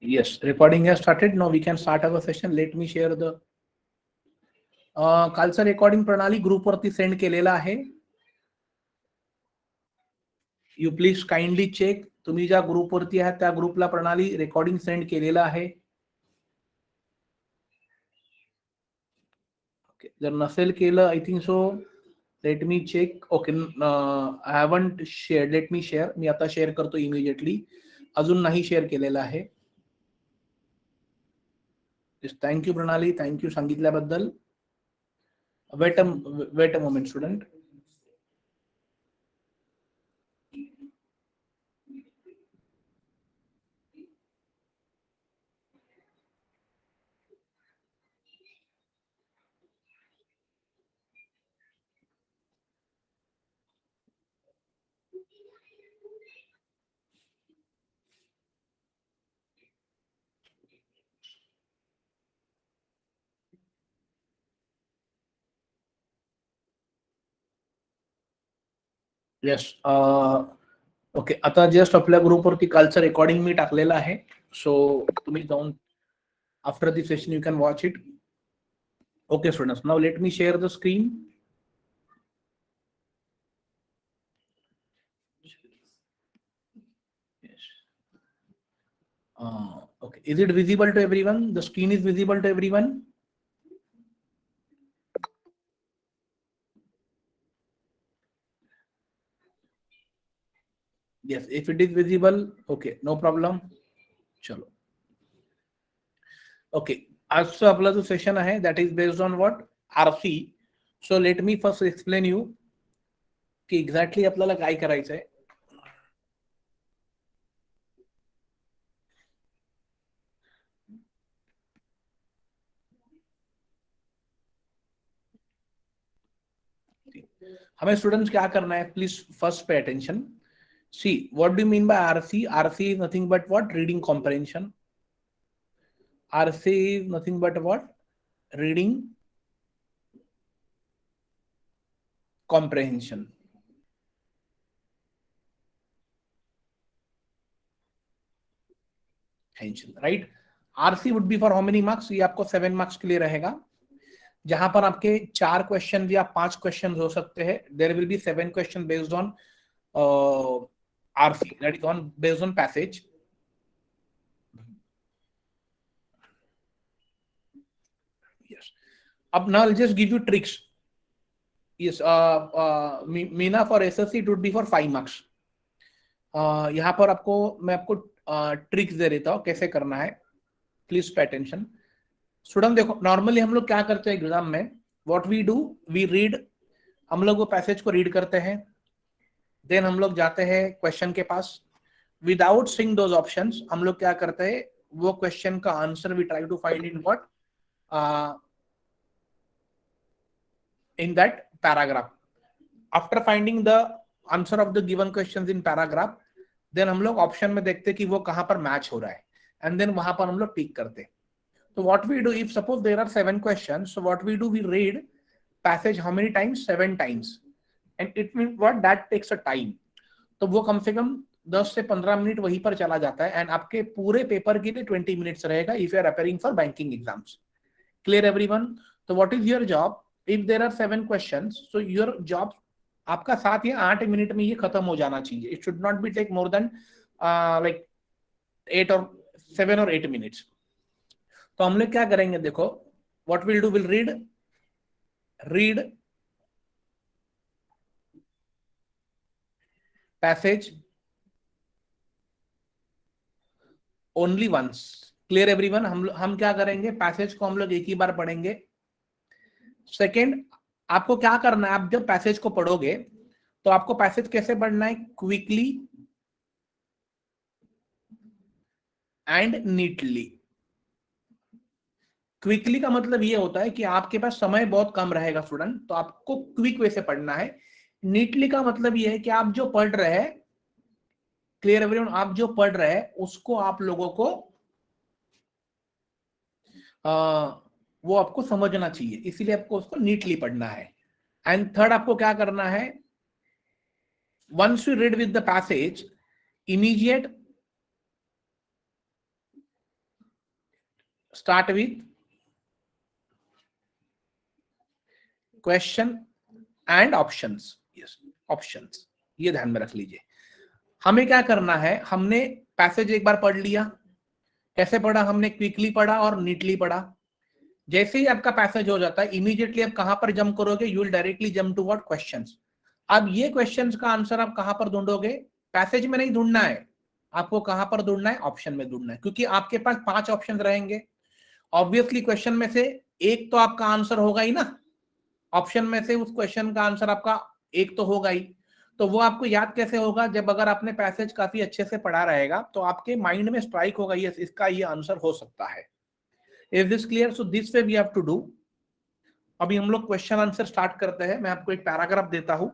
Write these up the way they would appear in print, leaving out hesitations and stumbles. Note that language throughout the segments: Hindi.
Yes, recording has started. Now we can start our session. Let me share the कालचं रेकॉर्डिंग प्रणाली ग्रुपवरती सेंड केलेला आहे. You please kindly check. तुम्ही ज्या ग्रुपवरती आहात त्या ग्रुपला प्रणाली रेकॉर्डिंग सेंड केलेला आहे. ओके, जर नसेल केलं I think so let me check. Okay, I haven't share. Let me share. मी आता शेअर करतो इमिजिएटली. अजून नाही शेअर केलेलं आहे. थँक्यू प्रणाली, थँक्यू सांगितल्याबद्दल. Wait a moment student. Yes, okay. आता जस्ट आपल्या ग्रुपवरती कालचं रेकॉर्डिंग मी टाकलेलं आहे. सो तुम्ही जाऊन after the session you can watch it. Okay students, now let me share the screen. Okay, is it visible to everyone? The screen is visible to everyone? Yes, if it is visible, okay, no problem. चलो. Okay, आजचं आपला जो सेशन आहे that is based on what? RC. So let me first explain you की exactly आपल्याला काय करायचं आहे. हमें स्टूडेंट्स क्या करना है, please first pay attention. See, what do you mean by RC? RC is nothing but what? Reading comprehension. RC is nothing but what? Reading comprehension. Right. RC would be for how many marks? ये आपको 7 मार्क्स के लिए रहेगा, जहां पर आपके 4 क्वेश्चन या 5 क्वेश्चन हो सकते हैं. There will be 7 question based on RC, that is on based on passage. Yes. Ab now I'll just give you tricks. Yes, Meena for SSC it would be for 5 marks. यहाँ पर आपको मैं आपको ट्रिक्स दे देता हूँ कैसे करना है. Please pay attention. स्टूडेंट देखो, नॉर्मली हम लोग क्या करते हैं एग्जाम में, what we do, we read. हम लोग वो पैसेज को रीड करते हैं, देन हम लोग जाते हैं क्वेश्चन के पास. विदाउट सीइंग दोज ऑप्शंस हम लोग क्या करते हैं, वो क्वेश्चन का answer we try to find in what, in that paragraph. After finding the answer of the given questions in paragraph, then हम लोग ऑप्शन में देखते कि वो कहां पर मैच हो रहा है, एंड देन वहां पर हम लोग टिक करते. So what we do, if suppose there are 7 questions, so what we do, we read passage how many times? 7 times. And it means what? That takes a time. तो वो कम से कम 10 से 15 मिनट वहीं पर चला जाता है, एंड आपके पूरे पेपर के लिए 20 मिनट्स रहेगा if you are appearing for banking exams. Clear everyone? तो what is your job? If there are 7 questions, so your job आपका 7 या 8 मिनट में ये खत्म हो जाना चाहिए. It should not be take more than like 8 और 7 और 8 मिनट्स. तो हम लोग क्या करेंगे, देखो, what will do, will read passage only once. Clear everyone? हम क्या करेंगे, पैसेज को हम लोग एक ही बार पढ़ेंगे. सेकेंड, आपको क्या करना है, आप जब पैसेज को पढ़ोगे तो आपको पैसेज कैसे पढ़ना है, क्विकली एंड नीटली. क्विकली का मतलब ये होता है कि आपके पास समय बहुत कम रहेगा स्टूडेंट, तो आपको क्विक वे से पढ़ना है. नीटली का मतलब ये है कि आप जो पढ़ रहे हैं, क्लियर एवरीवन, आप जो पढ़ रहे हैं उसको आप लोगों को वो आपको समझना चाहिए, इसीलिए आपको उसको नीटली पढ़ना है. एंड थर्ड, आपको क्या करना है, once you read with the passage, immediate start with question and options. Yes, options, ये ध्यान में रख लीजिए। हमें क्या करना है, हमने पैसेज एक बार पढ़ लिया। कैसे पढ़ा हमने? क्विकली पढ़ा और नीटली पढ़ा। जैसे ही आपका पैसेज हो जाता है, इमीडिएटली आप कहां पर जंप करोगे? You will directly jump to what? Questions. अब ये क्वेश्चंस का आंसर आप कहां पर ढूंढोगे? पैसेज में नहीं ढूंढना है आपको, कहां पर ढूंढना है? ऑप्शन में ढूंढना है, क्योंकि आपके पास 5 ऑप्शन रहेंगे। ऑब्वियसली क्वेश्चन में से एक तो आपका आंसर होगा ही ना, ऑप्शन में से उस क्वेश्चन का आंसर आपका एक तो होगा ही। तो वो आपको याद कैसे होगा? जब अगर आपने पैसेज काफी अच्छे से पढ़ा रहेगा तो आपके माइंड में स्ट्राइक होगा, ये इसका ये आंसर हो सकता है। Is this clear? So this way we have to do. अभी हम लोग क्वेश्चन आंसर स्टार्ट करते हैं। मैं आपको एक पैराग्राफ देता हूं,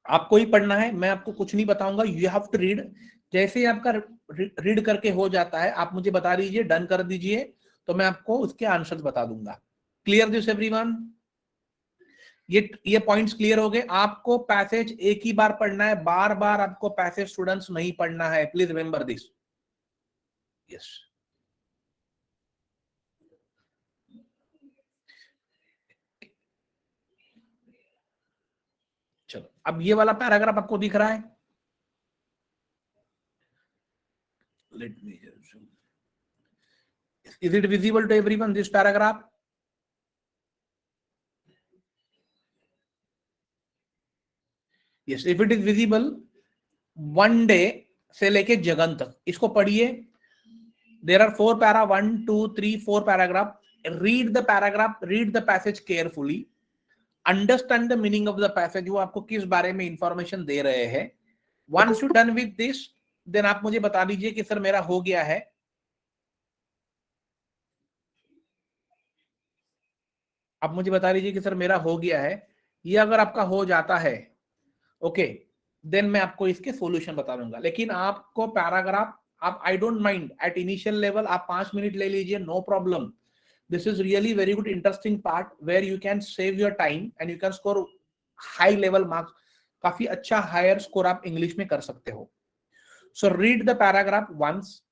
आपको ही पढ़ना है, मैं आपको कुछ नहीं बताऊंगा, यू हैव टू रीड। जैसे ही आपका रीड करके हो जाता है, आप मुझे बता दीजिए, डन कर दीजिए, तो मैं आपको उसके आंसर बता दूंगा। Clear this everyone? ये पॉइंट्स क्लियर हो गए? आपको पैसेज एक ही बार पढ़ना है, बार बार आपको पैसेज स्टूडेंट्स नहीं पढ़ना है। Please remember this. यस, चलो अब ये वाला पैराग्राफ आपको दिख रहा है? Let me, is it visible to everyone this paragraph? Yes, if it is visible, one day से लेके जगन तक इसको पढ़िए। There are 4 para, 1 2 3 4 paragraph. Read the paragraph, read the passage carefully, understand the meaning of the passage, वो आपको किस बारे में इंफॉर्मेशन दे रहे हैं। Once you done with this, then आप मुझे बता दीजिए कि सर मेरा हो गया है। आप मुझे बता दीजिए कि सर मेरा हो गया है। ये अगर आपका हो जाता है, ओके, देन मैं आपको इसके सॉल्यूशन बता दूंगा। लेकिन आपको पैराग्राफ, आप, I don't mind at initial level आप 5 मिनट ले लीजिए, no problem. This is really very good interesting part where you can save your time and you can score high level marks. काफी अच्छा हायर स्कोर आप इंग्लिश में कर सकते हो। So read the paragraph once.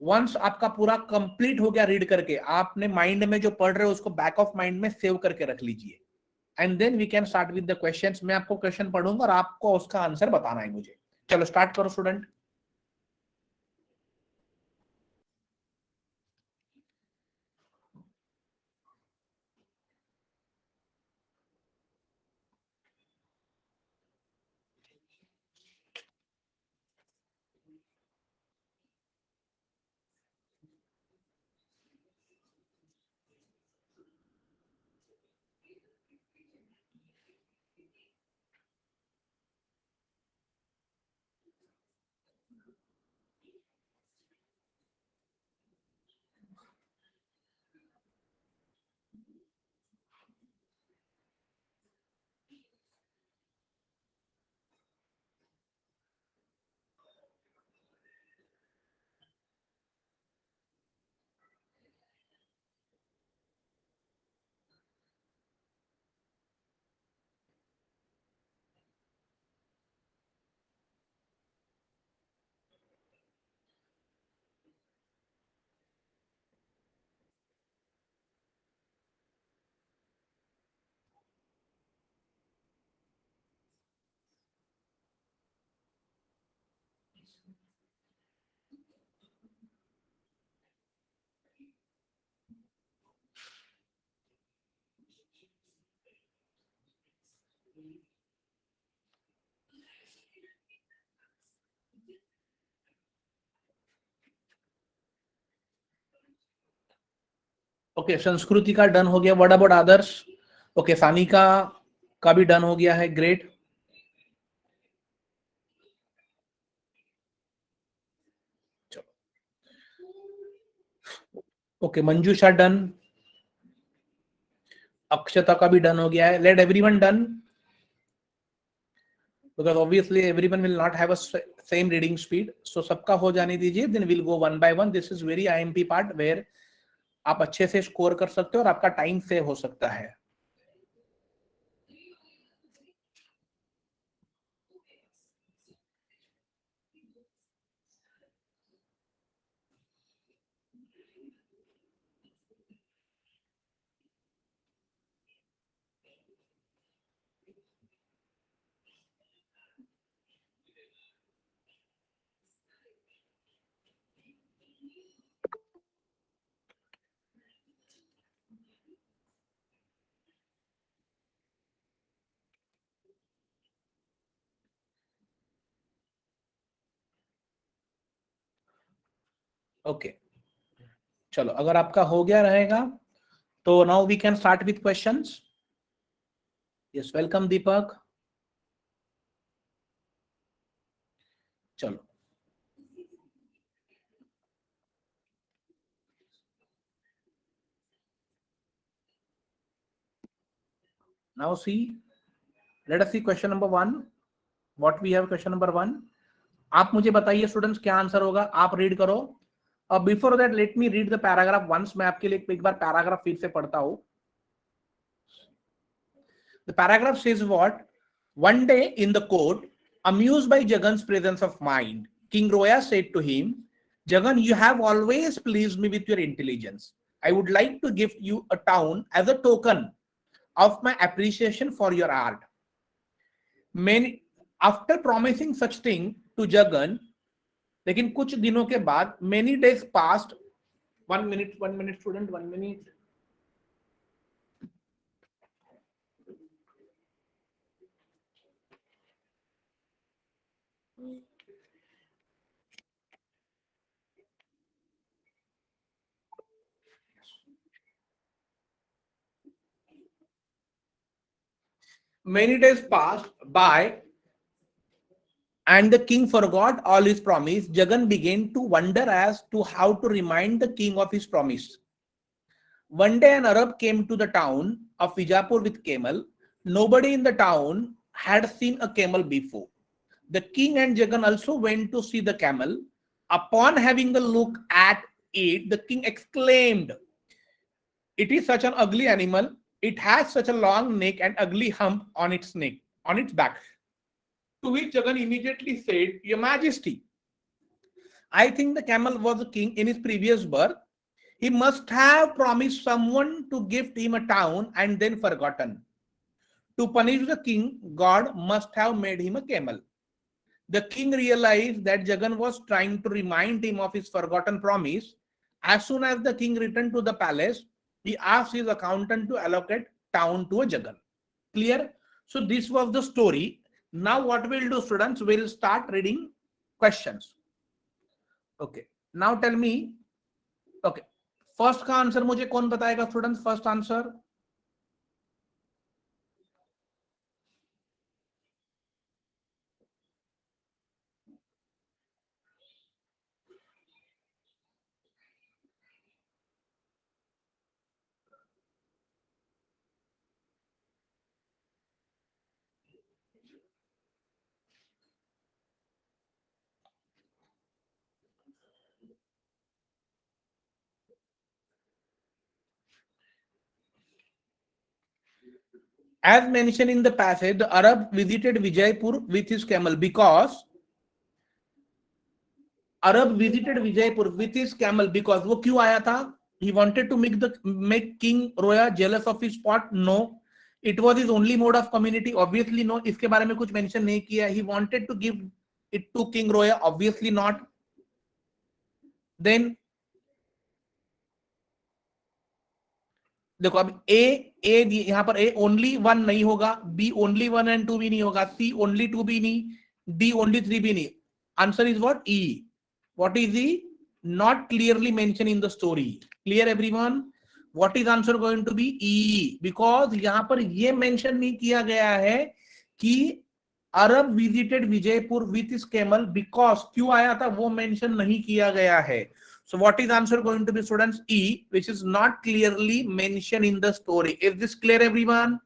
Once आपका पूरा कंप्लीट हो गया रीड करके, आपने माइंड में जो पढ़ रहे हो उसको बैक ऑफ माइंड में सेव करके रख लीजिए, and then we can start with the questions. मैं आपको क्वेश्चन पढ़ूंगा और आपको उसका आंसर बताना है मुझे। चलो स्टार्ट करो स्टूडेंट। ओके, संस्कृति का डन हो गया। What about others? Okay, Sanika का भी डन हो गया है, ग्रेट। ओके, मंजूषा डन। अक्षता का भी डन हो गया है। Late everyone done, because obviously everyone will not have a same reading speed, so सबका हो जाने दीजिए, then we'll go one by one. This is very IMP part where आप अच्छे से स्कोर कर सकते हो और आपका टाइम सेव हो सकता है। ओके, चलो अगर आपका हो गया रहेगा तो now we can start with questions. Yes, welcome Deepak. चलो, now see, let us see question number 1. What we have question number 1. आप मुझे बताइए स्टूडेंट्स क्या आंसर होगा, आप रीड करो. Before that let me read the paragraph once. मैं आपके लिए एक बार पैराग्राफ फिर से पढ़ता हूं. The paragraph says what? One day in the court, amused by Jagan's presence of mind, King Roya said to him, Jagan, you have always pleased me with your intelligence. I would like to give you a town as a token of my appreciation for your art. Many, after promising such thing to Jagan, लेकिन कुछ दिनों के बाद, many days passed. 1 minute student, 1 minute. Many days passed by and the king forgot all his promise. Jagan began to wonder as to how to remind the king of his promise. One day an Arab came to the town of Vijapur with camel. Nobody in the town had seen a camel before. The king and Jagan also went to see the camel. Upon having a look at it, the king exclaimed, "It is such an ugly animal. It has such a long neck and ugly hump on its neck, on its back." To which Jagan immediately said, "Your Majesty, I think the camel was a king in his previous birth. He must have promised someone to gift him a town and then forgotten. To punish the king, God must have made him a camel." The king realized that Jagan was trying to remind him of his forgotten promise. As soon as the king returned to the palace, he asked his accountant to allocate town to a Jagan. Clear? So this was the story. Now what we'll do, students, we'll start reading questions. Okay. Now tell me. Okay. First का आंसर मुझे कौन बताएगा students? First answer. As mentioned in the passage, the Arab visited Vijaypur with his camel because वो क्यों आया था? He wanted to make King Roya jealous of his spot? No. It was his only mode of community? Obviously no. इसके बारे में कुछ mention नहीं किया. He wanted to give it to King Roya? Obviously not. Then देखो अब ए यहाँ पर ए ओनली 1 नहीं होगा, बी ओनली 1 and 2 भी नहीं होगा, सी ओनली 2 भी नहीं, डी ओनली 3 भी नहीं. Answer is what? E. What is E? Not clearly mention in the story. Clear everyone? What is answer going to be? E. Because यहां पर ये मेंशन नहीं किया गया है कि Arab visited Vijaypur with his camel because क्यों आया था वो मेंशन नहीं किया गया है. So what is answer going to be, students? E, which is not clearly mentioned in the story. Is this clear, everyone?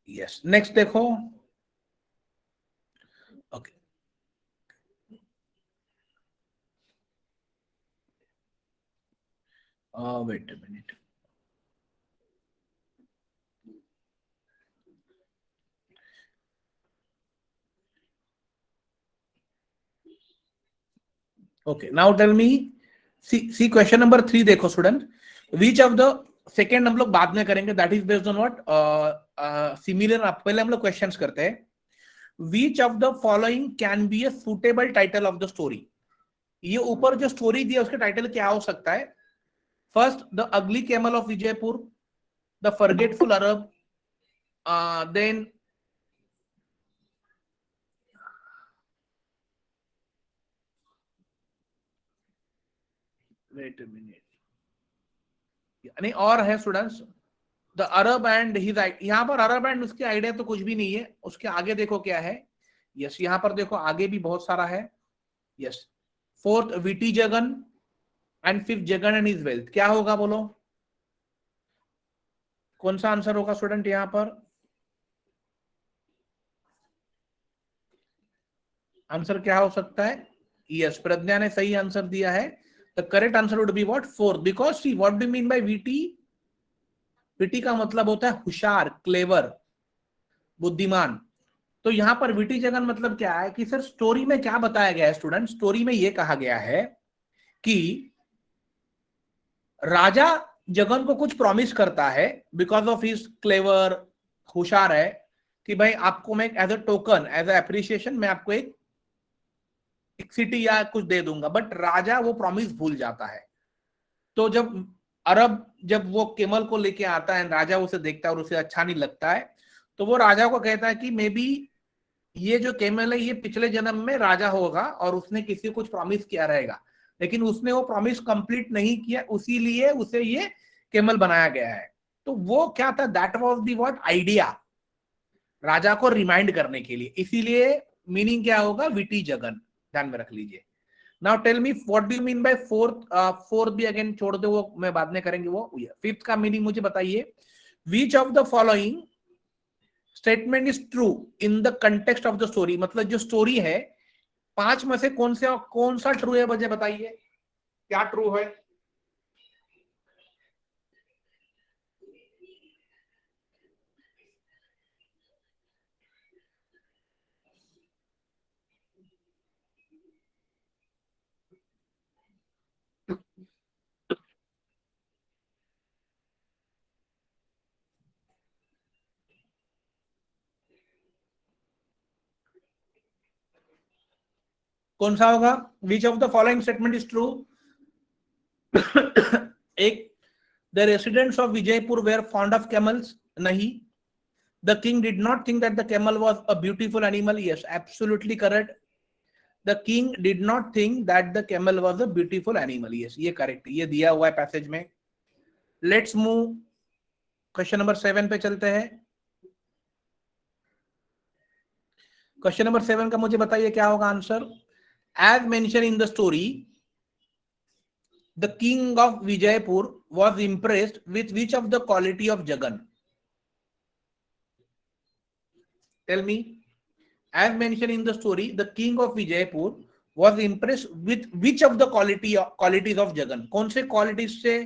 Yes. Next देखो. Wait a minute. Okay, now tell me, see question number 3 देखो student. Which of the second हम लोग बाद में करेंगे, that is based on what similar. पहले हम लोग क्वेश्चंस करते हैं. Which of the following can be a suitable title of the story? ये ऊपर जो स्टोरी दिया उसके टाइटल क्या हो सकता है? First, the ugly camel of Vijaypur, the forgetful Arab, then wait a minute, यानी और है students the Arab and his. यहाँ पर अरब एंड उसके आइडिया तो कुछ भी नहीं है. उसके आगे देखो क्या है. यस, यहाँ पर देखो आगे भी बहुत सारा है. Yes, fourth VT Jagan and fifth Jagan and his wealth. क्या होगा बोलो, कौन सा आंसर होगा स्टूडेंट यहाँ पर? आंसर क्या हो सकता है? यस, प्रज्ञा ने सही आंसर दिया है. The correct answer would be what? Fourth. Because see what do mean by VT? VT का मतलब होता है होशियार, क्लेवर, बुद्धिमान. तो यहां पर विटी जगन मतलब क्या है कि सर स्टोरी में क्या बताया गया है स्टूडेंट? स्टोरी में यह कहा गया है कि राजा जगन को कुछ प्रॉमिस करता है बिकॉज ऑफ हिज क्लेवर, होशियार है, कि भाई आपको मैं as a token, as a appreciation मैं आपको एक सिटी या कुछ दे दूंगा. बट राजा वो प्रॉमिस भूल जाता है. तो जब अरब जब वो केमल को लेके आता है, राजा उसे देखता है और उसे अच्छा नहीं लगता है, तो वो राजा को कहता है कि मे बी ये जो केमल है ये पिछले जन्म में राजा होगा और उसने किसी को कुछ प्रॉमिस किया रहेगा, लेकिन उसने वो प्रॉमिस कंप्लीट नहीं किया, उसीलिए उसे ये केमल बनाया गया है. तो वो क्या था? That was the what idea, राजा को रिमाइंड करने के लिए. इसीलिए मीनिंग क्या होगा? विटी जगन. ध्यान में रख लीजिए. Now tell me what do you mean by fourth. Fourth भी अगेन छोड़ दो, वो मैं बाद में करेंगे. वो फिफ्थ का मीनिंग मुझे बताइए. विच of the following statement is true in the context of the story? मतलब जो स्टोरी है, पांच में से कौन सा ट्रू है मुझे बताइए. क्या ट्रू है? कौन सा होगा? Which of the following statement is true? एक, the residents of Vijaypur were fond of camels. नहीं. The king did not think that the camel was a beautiful animal. Yes, absolutely correct. The king did not think that the camel was a beautiful animal. Yes, ये करेक्ट, ये दिया हुआ है पैसेज में. लेट्स मूव क्वेश्चन नंबर 7 पे चलते हैं. क्वेश्चन नंबर 7 का मुझे बताइए क्या होगा answer. As mention in the story, the king of Vijaypur was impressed with which of the quality of Jagan? Tell me. As mentioned in the story, the king of Vijaypur was impressed with which of the qualities of Jagan? कौन से qualities से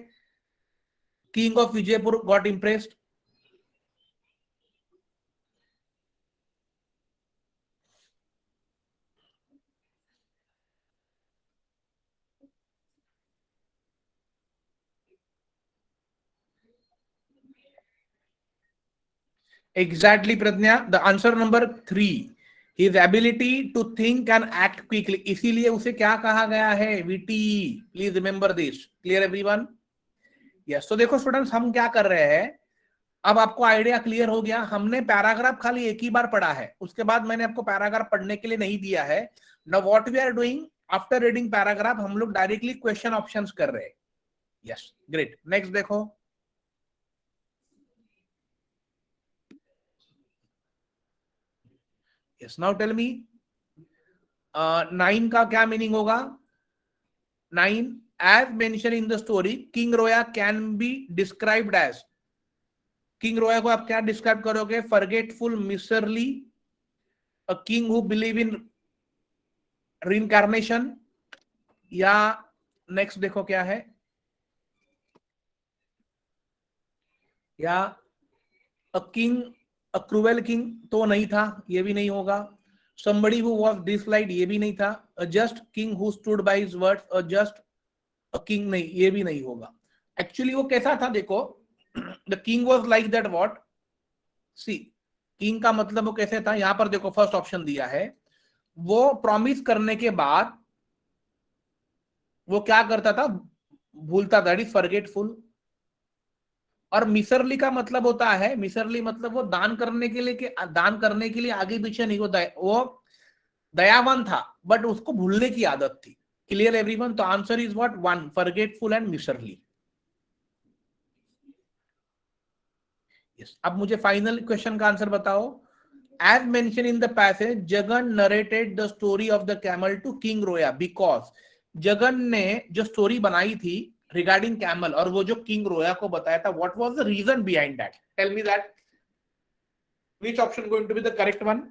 king of Vijaypur got impressed? Exactly, Pradnya. The answer number 3. His ability to think and act quickly. इसीलिए उसे क्या कहा गया है? VT. Please remember this. Clear everyone? Yes. तो देखो स्टूडेंट्स, हम क्या कर रहे हैं, अब आपको आइडिया क्लियर हो गया. हमने पैराग्राफ खाली एक ही बार पढ़ा है, उसके बाद मैंने आपको पैराग्राफ पढ़ने के लिए नहीं दिया है. Now what we are doing, after reading paragraph हम लोग डायरेक्टली क्वेश्चन ऑप्शंस कर रहे हैं. Yes, great. नेक्स्ट देखो. यस, नाउ टेल मी 9 का क्या मीनिंग होगा? 9, as mention in the story, king Roya can be described as. King Roya को आप क्या डिस्क्राइब करोगे? Forgetful, miserly, a king who believe in reincarnation, या नेक्स्ट देखो क्या है. या a king, a cruel king तो नहीं था, ये भी नहीं होगा. somebody who was disliked, ये भी नहीं था. a just king who stood by his words, a just a king, नहीं, ये भी नहीं होगा. एक्चुअली वो कैसा था देखो, the king was like that what, see, king का मतलब वो कैसे था, यहां पर देखो फर्स्ट ऑप्शन दिया है, वो प्रॉमिस करने के बाद वो क्या करता था, भूलता था, इज फॉरगेटफुल. और मिसरली का मतलब होता है, मिसरली मतलब वो दान करने के लिए, दान करने के लिए आगे पीछे नहीं होता है, वो दयावान था बट उसको भूलने की आदत थी. Clear everyone? तो answer is what, one, forgetful and miserly. Yes. अब मुझे फाइनल क्वेश्चन का आंसर बताओ. As mentioned in the passage, Jagan narrated the story of the camel to King Roya because Jagan ने जो स्टोरी बनाई थी रिगार्डिंग कैमल और वो जो किंग रोया को बताया था, what was the reason behind that? Tell me that. Which option going to be the correct one?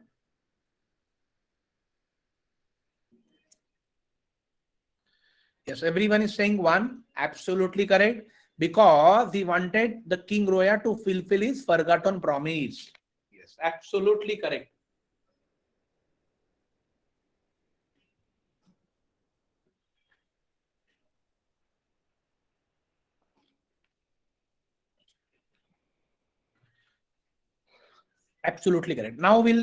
Yes, everyone is saying one. Absolutely correct. Because he wanted the King Roya to fulfill his forgotten promise. Yes, absolutely correct. Absolutely correct. Now will,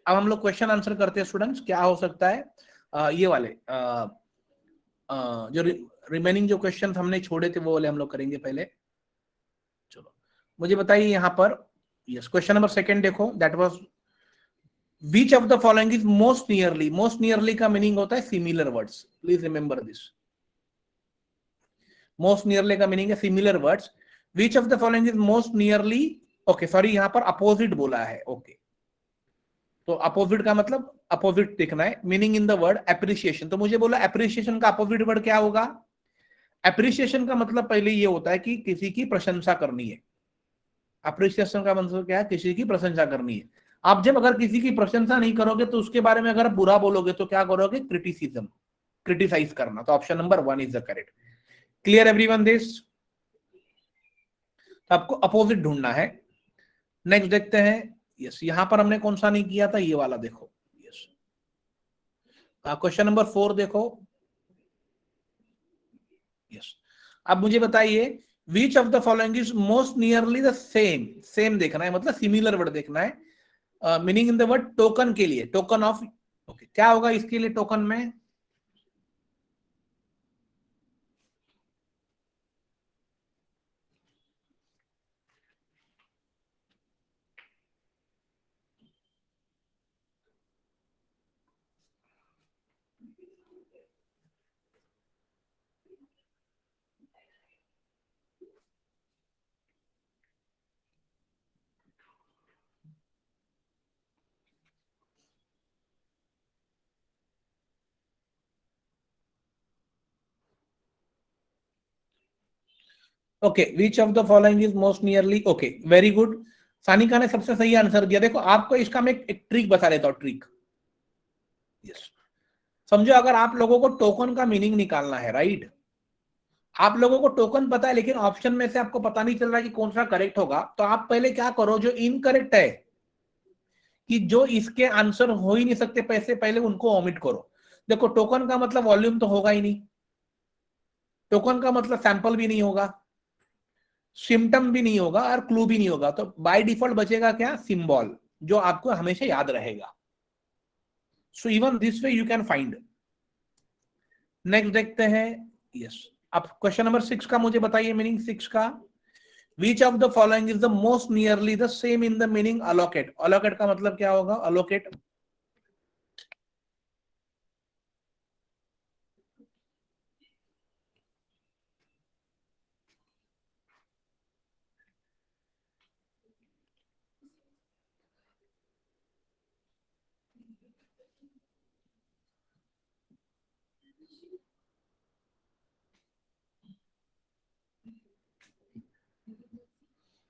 अब हम लोग क्वेश्चन आंसर करते हैं स्टूडेंट्स. क्या हो सकता है, ये वाले जो रिमेनिंग जो क्वेश्चन हमने छोड़े थे वो वाले हम लोग करेंगे पहले. चलो मुझे बताइए यहाँ पर. यस, क्वेश्चन नंबर सेकंड देखो. That was which of the following is most nearly. Most nearly का मीनिंग होता है similar words. Please remember this. Most nearly का मीनिंग है similar words. Which of the following is most nearly, okay sorry यहाँ पर अपोजिट बोला है. ओके, तो अपोजिट का मतलब अपोजिट देखना है. Meaning in the word appreciation, तो मुझे बोला एप्रिसिएशन का अपोजिट वर्ड क्या होगा. एप्रिसिएशन का मतलब पहले ये होता है कि किसी की प्रशंसा करनी है. अप्रिसिएशन का मतलब क्या है, किसी की प्रशंसा करनी है. आप जब अगर किसी की प्रशंसा नहीं करोगे तो उसके बारे में अगर बुरा बोलोगे तो क्या करोगे, क्रिटिसिज्म, क्रिटिसाइज करना. तो option number one is the correct. Clear everyone this? तो आपको अपोजिट ढूंढना है. नेक्स्ट देखते हैं. यस, यहां पर हमने कौन सा नहीं किया था, ये वाला देखो. यस, क्वेश्चन नंबर 4 देखो. यस, अब मुझे बताइए विच of the following is most nearly the same. Same देखना है मतलब सिमिलर वर्ड देखना है. Meaning in the word token के लिए, टोकन ऑफ. ओके, क्या होगा इसके लिए टोकन में. Okay, which of the following is most nearly. Okay, very good. Sanika ने सबसे सही आंसर दिया. देखो आपको इसका मैं एक ट्रिक बता देता हूँ. ट्रिक, यस, समझो अगर आप लोगों को टोकन का मीनिंग निकालना है, राइट, आप लोगों को टोकन पता है लेकिन ऑप्शन में से आपको पता नहीं चल रहा कि कौन सा करेक्ट होगा, तो आप पहले क्या करो, जो इनकरेक्ट है, कि जो इसके आंसर हो ही नहीं सकते पैसे, पहले उनको ओमिट करो. देखो टोकन का मतलब वॉल्यूम तो होगा ही नहीं, टोकन का मतलब सैंपल भी नहीं होगा, सिम्टम भी नहीं होगा और क्लू भी नहीं होगा. तो बाय डिफॉल्ट बचेगा क्या, सिंबल, जो आपको हमेशा याद रहेगा. So even this way you can find. Next देखते हैं. यस, अब क्वेश्चन नंबर 6 का मुझे बताइए मीनिंग 6 का. विच of the following is the most nearly the same in the meaning allocate. Allocate का मतलब क्या होगा, अलोकेट.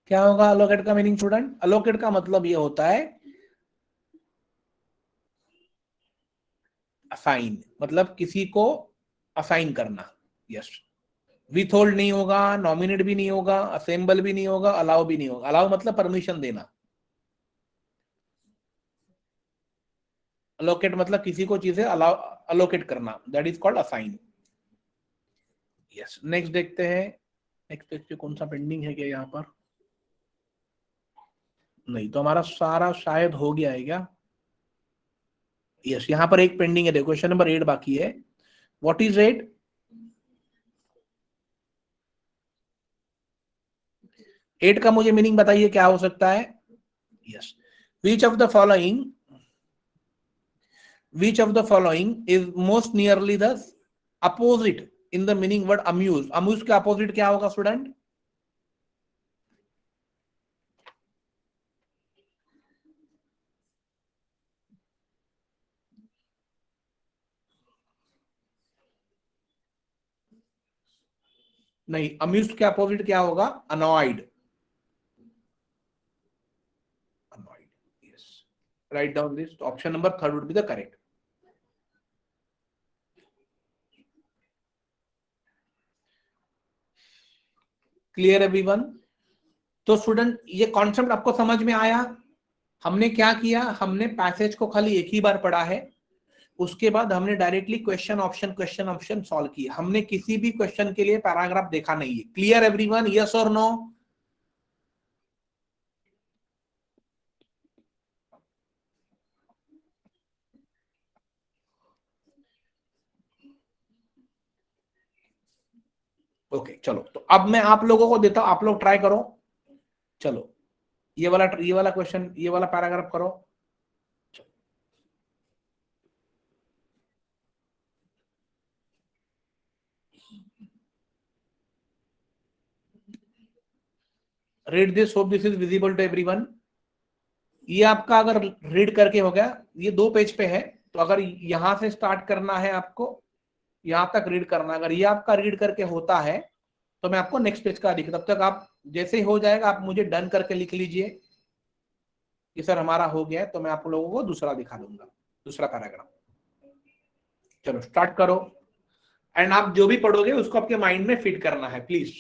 क्या होगा अलोकेट का मीनिंग स्टूडेंट. अलोकेट का मतलब ये होता है असाइन, मतलब किसी को असाइन करना. यस, विथ होल्ड नहीं होगा, नॉमिनेट भी नहीं होगा, असेंबल भी नहीं होगा, अलाउ भी नहीं होगा। अलाउ मतलब परमिशन देना, अलोकेट मतलब किसी को चीजें अलाउ अलोकेट करना, that is called assign. Yes, next देखते हैं। नेक्स्ट देखते कौन सा पेंडिंग है क्या यहाँ पर? नहीं, तो हमारा सारा शायद हो गया है क्या? यस, यहाँ पर एक पेंडिंग है, देखो क्वेश्चन नंबर 8 बाकी है। What is 8? 8 का मुझे मीनिंग बताइए क्या हो सकता है? Yes, which of the following, which of the following is most nearly the opposite in the meaning word amuse? amuse के opposite क्या होगा स्टूडेंट? नहीं, अम्यूज के अपोजिट क्या होगा? Annoyed. Annoyed, yes. Write down this, option number third would be the correct. Clear everyone? तो स्टूडेंट ये कॉन्सेप्ट आपको समझ में आया? हमने क्या किया, हमने पैसेज को खाली एक ही बार पढ़ा है, उसके बाद हमने डायरेक्टली क्वेश्चन ऑप्शन सॉल्व किया। हमने किसी भी क्वेश्चन के लिए पैराग्राफ देखा नहीं है। क्लियर एवरीवन, यस और नो? ओके, चलो तो अब मैं आप लोगों को देता हूं, आप लोग ट्राई करो। चलो, ये वाला क्वेश्चन, ये वाला पैराग्राफ करो। Read this, hope this is visible to everyone. ये आपका अगर रीड करके हो गया, ये 2 पेज पे है, तो अगर यहां से स्टार्ट करना है आपको, यहां तक रीड करना, अगर ये आपका रीड करके होता है तो मैं आपको नेक्स्ट पेज का दिख, तब तक आप जैसे ही हो जाएगा आप मुझे डन करके लिख लीजिए कि सर हमारा हो गया है, तो मैं आप लोगों को दूसरा दिखा दूंगा, दूसरा पैराग्राफ। चलो स्टार्ट करो, एंड आप जो भी पढ़ोगे उसको आपके माइंड में फिट करना है please.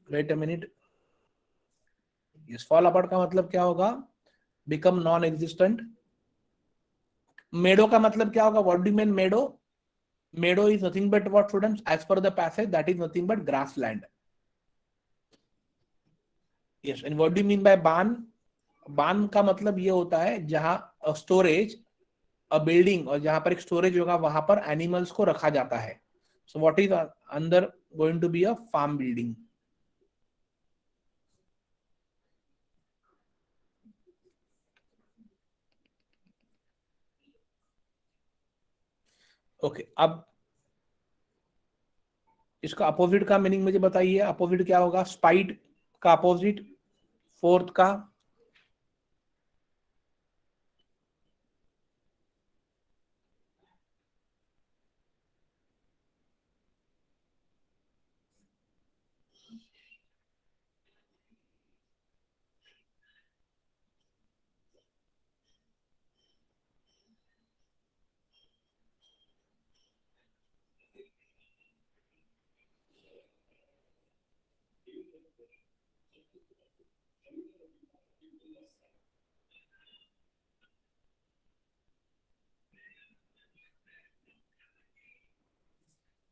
Wait a minute. Yes, fall apart का मतलब क्या होगा? Become non existent. मेडो का मतलब क्या होगा? What do you mean meadow? Meadow is nothing but what students? As per the passage that is nothing but grass land. Yes, and what do you mean by barn? Barn का मतलब ये होता है जहां स्टोरेज, अ बिल्डिंग, और जहां पर एक स्टोरेज होगा वहां पर एनिमल्स को रखा जाता है. सो व्हाट इज अंदर going to be a farm building. Okay, अब इसका अपोजिट का मीनिंग मुझे बताइए. अपोजिट क्या होगा? स्पाइट का अपोजिट, फोर्थ का.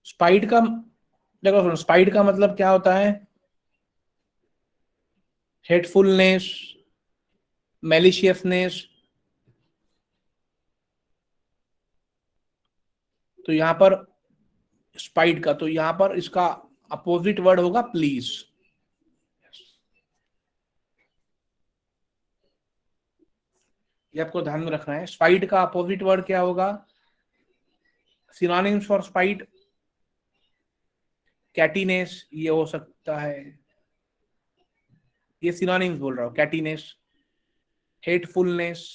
स्पाइट का, देखो सुनो, स्पाइट का मतलब क्या होता है? हेटफुलनेस, मैलिशियसनेस. तो यहां पर स्पाइट का, तो यहां पर इसका अपोजिट वर्ड होगा प्लीज. ये आपको ध्यान में रखना है. स्पाइट का अपोजिट वर्ड क्या होगा? सिनोनिम्स फॉर स्पाइट, कैटीनेस ये हो सकता है. ये सिनोनिम्स बोल रहा हूं. कैटीनेस, हेटफुलनेस.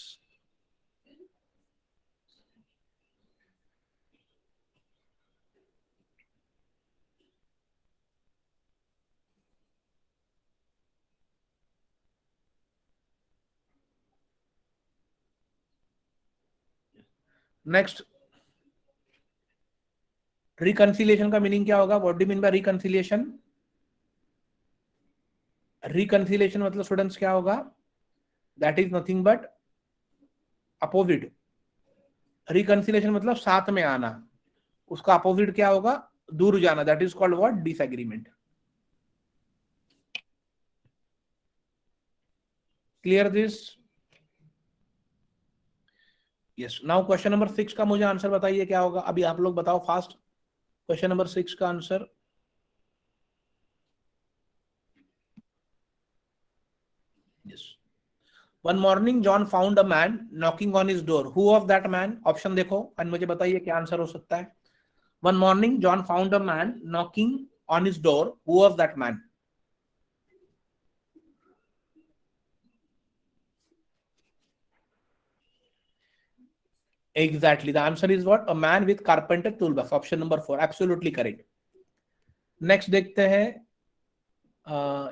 नेक्स्ट, रिकंसिलिएशन का मीनिंग क्या होगा? What do you mean bye reconciliation? Reconciliation मतलब स्टूडेंट्स क्या होगा? That is nothing but opposite. Reconciliation मतलब साथ में आना. उसका अपोजिट क्या होगा? दूर जाना. That is called what? Disagreement. Clear this? Yes. Now question number 6 का मुझे आंसर बताइए क्या होगा. अभी आप लोग बताओ फास्ट. क्वेश्चन नंबर 6 का answer. Yes. One morning John found a man knocking on his door. Who of that man? Option देखो एंड मुझे बताइए क्या आंसर हो सकता है. One morning John found a man knocking on his door. Who of that man? Exactly. The answer is what? A man with carpenter toolbox. Option number 4. Absolutely correct. Next देखते हैं.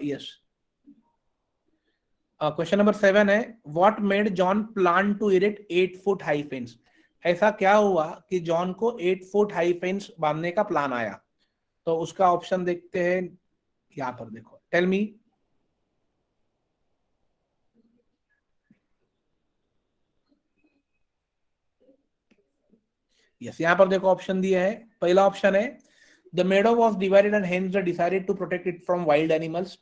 Yes. क्वेश्चन नंबर 7 है. What made John plan to erect 8 foot high fence? ऐसा क्या हुआ कि जॉन को 8 फुट हाई फेंस बांधने का प्लान आया? तो उसका ऑप्शन देखते हैं. यहाँ पर देखो. Tell me. यस, यहाँ पर देखो ऑप्शन दिया है. पहला ऑप्शन है the meadow was divided and hence decided to protect it from wild animals.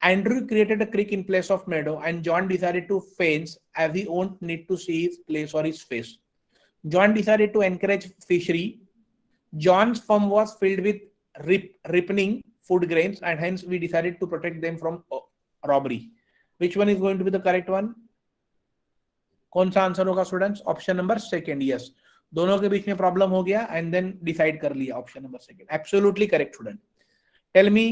Andrew created a creek in place of meadow, and John decided to fence as he won't need to see his place or his face. John decided to encourage fishery. John's farm was filled with ripening food grains, and hence we decided to protect them from robbery. Which one is going to be the correct one? कौन सा आंसर होगा students? Option number second. Yes, दोनों के बीच में प्रॉब्लम हो गया एंड देन डिसाइड कर लिया. Option number second. Absolutely correct student. Tell me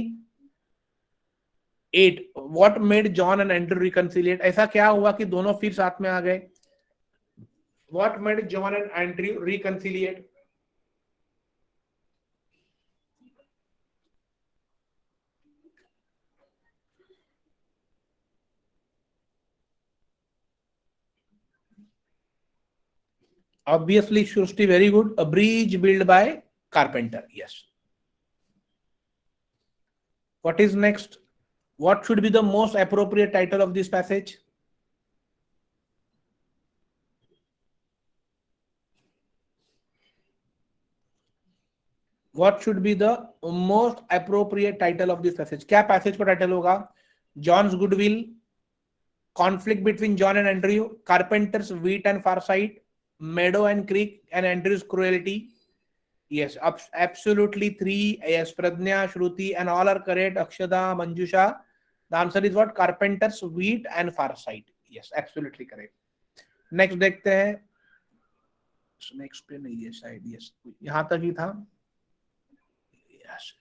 8. What made John and Andrew reconciliate? ऐसा क्या हुआ कि दोनों फिर साथ में आ गए? What made John and Andrew reconciliate? Obviously, Srushti, very good. A bridge built by carpenter. Yes. What is next? What should be the most appropriate title of this passage? What should be the most appropriate title of this passage? क्या passage का title होगा? John's goodwill, conflict between John and Andrew, Carpenter's wit and farsight, Meadow and Creek, and Andrew's cruelty. Yes, absolutely three. Yes, Pradnya, Shruti, and all are correct. Akshada, Manjusha. The answer is what? Carpenter's wit and farsight. Yes, absolutely correct. Next देखते हैं. Next पे नहीं है शायद. Yes, यहाँ तक ही था. Yes.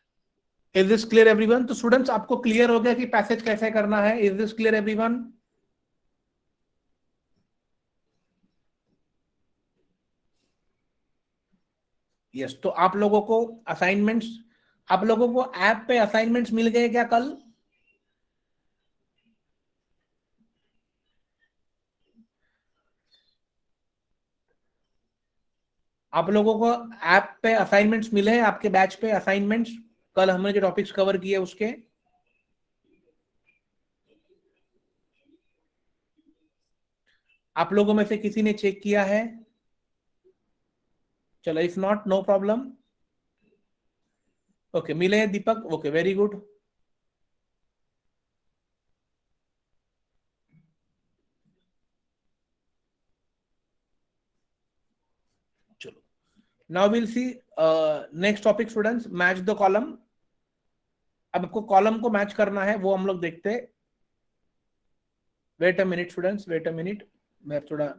Is this clear everyone? तो स्टूडेंट्स आपको क्लियर हो गया कि पैसेज कैसे करना है? Is this clear everyone? Yes तो आप लोगों को असाइनमेंट्स, आप लोगों को ऐप पे असाइनमेंट्स मिल गए क्या कल? आप लोगों को ऐप पे असाइनमेंट्स मिले हैं? आपके बैच पे असाइनमेंट्स कल हमने जो टॉपिक्स कवर किए उसके? आप लोगों में से किसी ने चेक किया है? चलो if not no problem. Okay मिले हैं दीपक. Okay very good. चलो now will see next topic students, match the column. अब आपको कॉलम को मैच करना है, वो हम लोग देखते हैं. Wait a minute students, wait a minute. मैं थोड़ा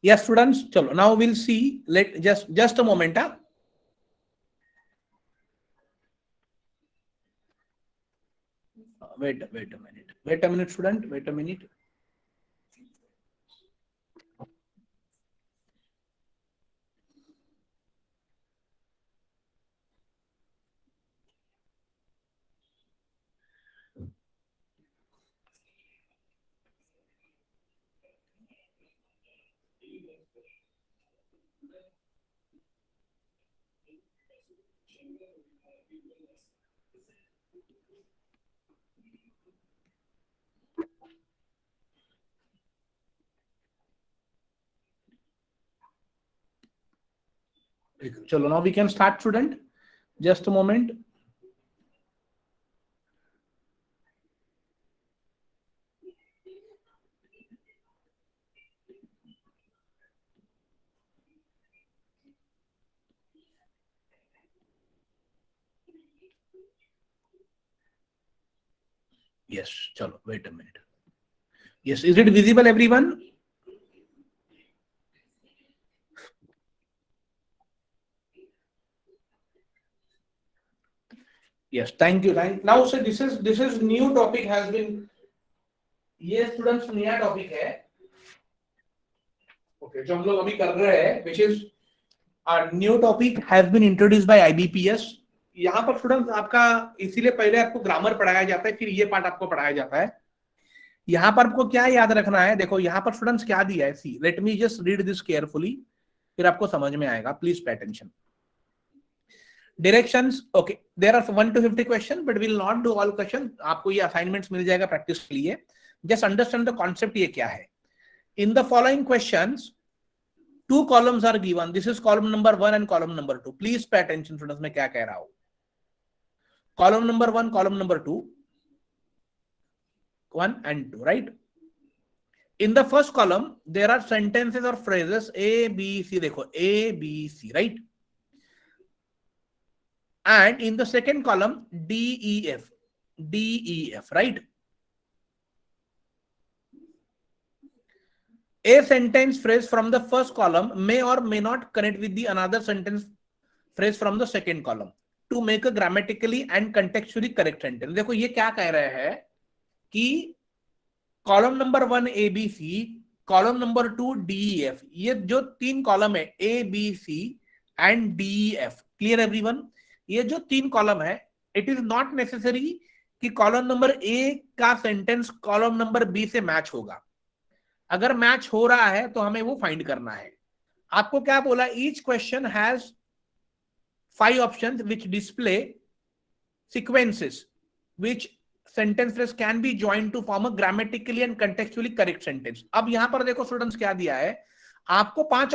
yes students chalo now we'll see. Let just a moment. Wait a minute, wait a minute student, wait a minute. Chalo now we can start student. Just a moment. Yes, चलो wait a minute. Yes, is it visible everyone? Yes, thank you. Now, so this is new topic has been. ये स्टूडेंट्स नया टॉपिक है. ओके, जो हम लोग अभी कर रहे हैं, which is a new topic has been introduced by IBPS. यहाँ पर स्टूडेंट्स आपका इसीलिए पहले आपको ग्रामर पढ़ाया जाता है, फिर ये पार्ट आपको पढ़ाया जाता है. यहाँ पर आपको क्या याद रखना है, देखो यहाँ पर स्टूडेंट्स क्या दिया है. See, let me just read this carefully, फिर आपको समझ में आएगा. Please pay attention. Directions. Okay, there are 1 to 50 question, but will not do all question. आपको ये असाइनमेंट्स मिल जाएगा प्रैक्टिस के लिए. जस्ट अंडरस्टैंड द कॉन्सेप्ट ये क्या है. In the following questions, 2 columns are given. This is column number 1 and column number 2. Please pay attention students, मैं क्या कह रहा हूं. Column number 1, column number 2, 1 and 2, right? In the first column there are sentences or phrases A, B, C. देखो A, B, C, right? And in the second column D, E, F, D, E, F, right? A sentence phrase from the first column may or may not connect with the another sentence phrase from the second column to make a grammatically and contextually correct sentence. देखो ये क्या कह रहे हैं कि column number 1 A B C, column number 2 D F, ये जो 3 कॉलम है A B C and D F. Clear everyone? ये जो 3 कॉलम है, इट इज नॉट नेसेसरी कि कॉलम नंबर ए का सेंटेंस कॉलम नंबर बी से मैच होगा. अगर मैच हो रहा है तो हमें वो फाइंड करना है. आपको क्या बोला, each question has 5 options which display sequences which sentence phrase can be joined to form a grammatically and contextually correct sentence. अब यहां पर देखो स्टूडेंट्स क्या दिया है आपको, 5,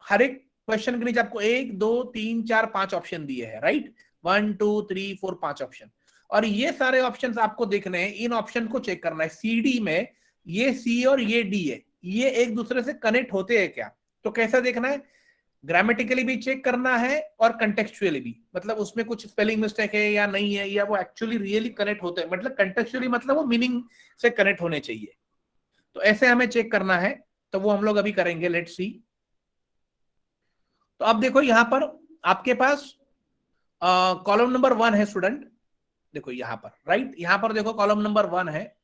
हर एक क्वेश्चन के नीचे आपको 1 2 3 4 5 ऑप्शन दिए हैं, राइट? 1 2 3 4 5 ऑप्शन. और ये सारे ऑप्शंस आपको देखने हैं. इन ऑप्शन को चेक करना है. सीडी में ये सी और ये डी है, ये एक दूसरे से कनेक्ट होते हैं क्या? तो कैसा देखना है, ग्रामेटिकली भी चेक करना है और कंटेक्चुअली भी, मतलब उसमें कुछ स्पेलिंग मिस्टेक है या नहीं है, या वो एक्चुअली रियली कनेक्ट होते हैं, मतलब कंटेक्चुअली मतलब वो मीनिंग से कनेक्ट होने चाहिए. तो ऐसे हमें चेक करना है, तो वो हम लोग अभी करेंगे. Let's see. तो अब देखो यहां पर आपके पास कॉलम नंबर 1 है स्टूडेंट. देखो यहां पर, राइट? यहां पर देखो कॉलम नंबर 1 है.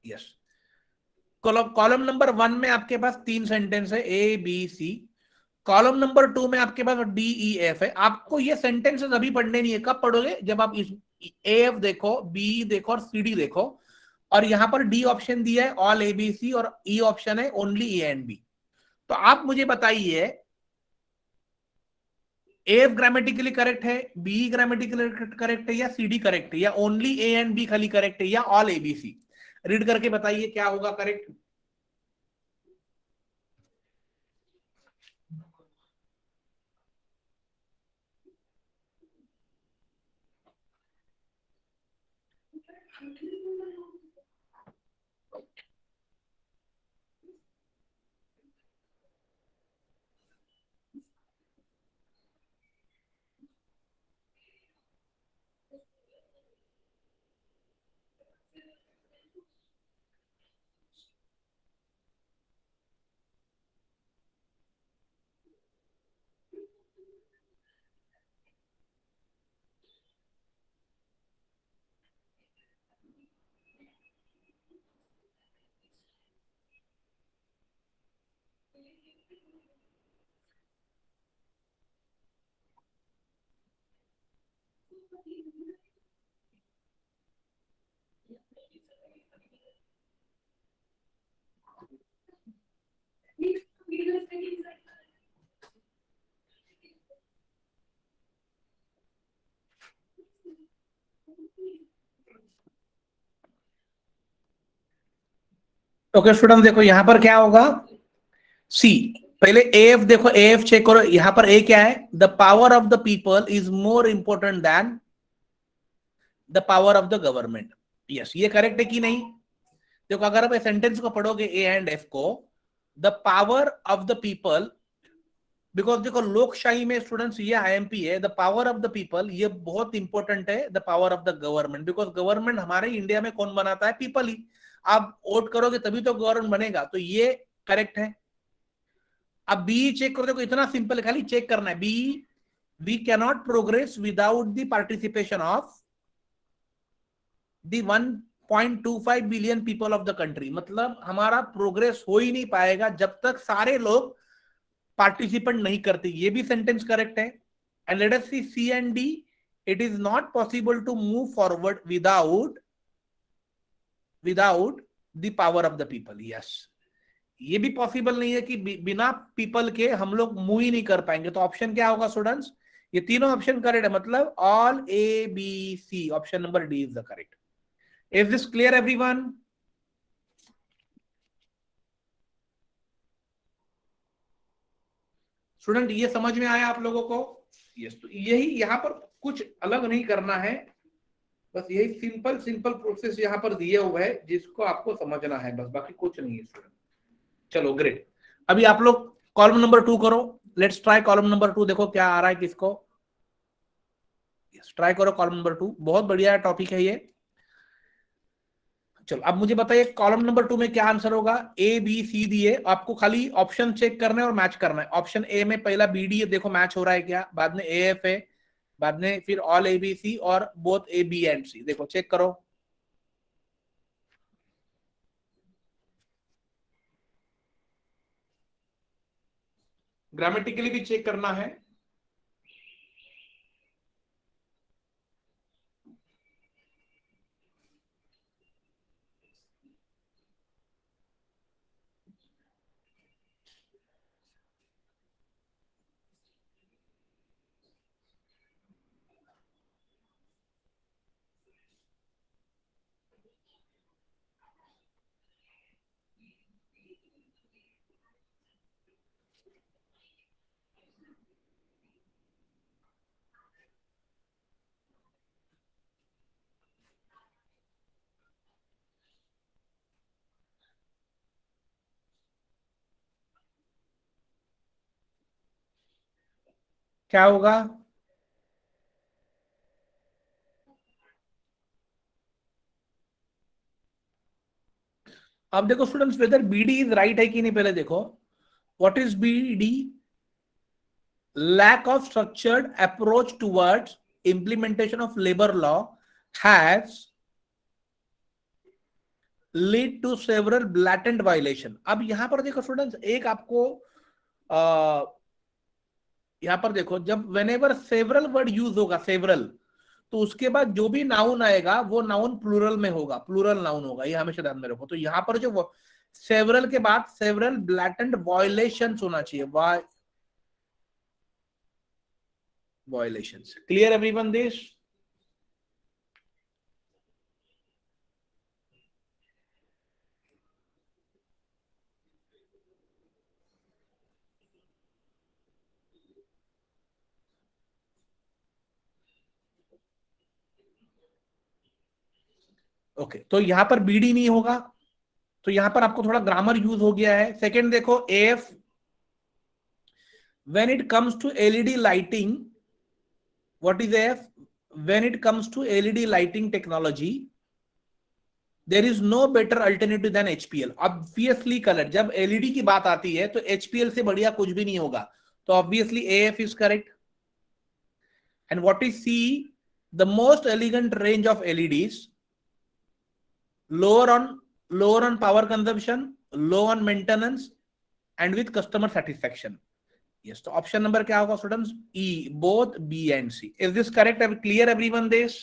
यस, कॉलम नंबर 1 में आपके पास 3 सेंटेंस है A B C. Column number 2 में आपके पास डी ई एफ है. आपको ये सेंटेंसेस अभी पढ़ने नहीं है. कब पढ़ोगे? जब आप इस ए एफ देखो, बी देखो और सी डी देखो. और यहां पर डी ऑप्शन दिया है ऑल ए बी सी, और ई ऑप्शन है ओनली ए एंड बी. तो आप मुझे बताइए, एफ ग्रामेटिकली करेक्ट है, बी ग्रामेटिकली करेक्ट है, या सी डी करेक्ट है, या ओनली ए एंड बी खाली करेक्ट है, या all A B C? Read करके बताइए क्या होगा करेक्ट. ओके स्टूडेंट, देखो यहां पर क्या होगा. सी, पहले एफ देखो, एफ चेक करो. यहां पर ए क्या है, the power of the people is more important than the power of the government. Yes, ये करेक्ट है कि नहीं? देखो अगर आप सेंटेंस को पढ़ोगे ए एंड एफ को, the power of the people because देखो लोकशाही में स्टूडेंट्स ये आईएमपी है, the power of the people, ये बहुत इंपॉर्टेंट है, the power of the government, because government हमारे इंडिया में कौन बनाता है? पीपल ही। आप वोट करोगे तभी तो गवर्नमेंट बनेगा, तो ये करेक्ट है। अब बी चेक करो, देखो इतना सिंपल है, खाली चेक करना है। B, we cannot progress without the participation of the 1.25 billion people of the country, मतलब हमारा प्रोग्रेस हो ही नहीं पाएगा जब तक सारे लोग पार्टिसिपेंट नहीं करते। ये भी सेंटेंस करेक्ट है। And let us see C and D, it is not possible to move forward without the power of the people. Yes, ये भी पॉसिबल नहीं है कि बिना पीपल के हम लोग मूव ही नहीं कर पाएंगे। तो ऑप्शन क्या होगा स्टूडेंट्स? ये तीनों ऑप्शन करेक्ट है, मतलब all A B C, option number D is the correct. Is this clear everyone? Student ये समझ में आया आप लोगों को? यस, तो यही यहाँ पर कुछ अलग नहीं करना है, बस यही सिंपल सिंपल प्रोसेस यहाँ पर दिए हुए है जिसको आपको समझना है, बस बाकी कुछ नहीं है स्टूडेंट। चलो ग्रेट, अभी आप लोग कॉलम नंबर 2 करो। लेट्स ट्राई कॉलम नंबर 2, देखो क्या आ रहा है किसको। ट्राई करो कॉलम नंबर 2, बहुत बढ़िया टॉपिक है ये। चलो अब मुझे बताइए कॉलम नंबर 2 में क्या आंसर होगा? ए बी सी दिए, आपको खाली ऑप्शन चेक करना है और मैच करना है। ऑप्शन ए में पहला बी डी है, देखो मैच हो रहा है क्या, बाद में ए एफ है, बाद में फिर ऑल ए बी सी और बोथ ए बी एंड सी, देखो चेक करो। ग्रामेटिकली भी चेक करना है। क्या होगा? अब देखो students, whether BD is right है कि नहीं, पहले देखो what is BD. lack of structured approach towards implementation of labor law has lead to several blatant violation। अब यहां पर देखो स्टूडेंट्स, एक आपको यहां पर देखो, जब वेनेवर सेवरल वर्ड यूज होगा, सेवरल, तो उसके बाद जो भी नाउन आएगा वो नाउन प्लूरल में होगा, प्लूरल नाउन होगा, ये हमेशा ध्यान में रखो। तो यहां पर जो सेवरल के बाद सेवरल ब्लैटेंट वायलेशन होना चाहिए, violations. Clear everyone this? Okay, तो यहां पर बीडी नहीं होगा, तो यहां पर आपको थोड़ा ग्रामर यूज हो गया है। सेकंड देखो, F, when it comes to LED lighting, what is F? When it comes to LED lighting technology, there is no better alternative than HPL. Obviously colour, जब एलईडी की बात आती है तो एचपीएल से बढ़िया कुछ भी नहीं होगा, तो obviously AF is correct. And what is C? The most elegant range of LEDs, lower on lower on power consumption, low on maintenance and with customer satisfaction। yes, तो ऑप्शन नंबर क्या होगा students? E, both B and C. Is this correct? Clear everyone this?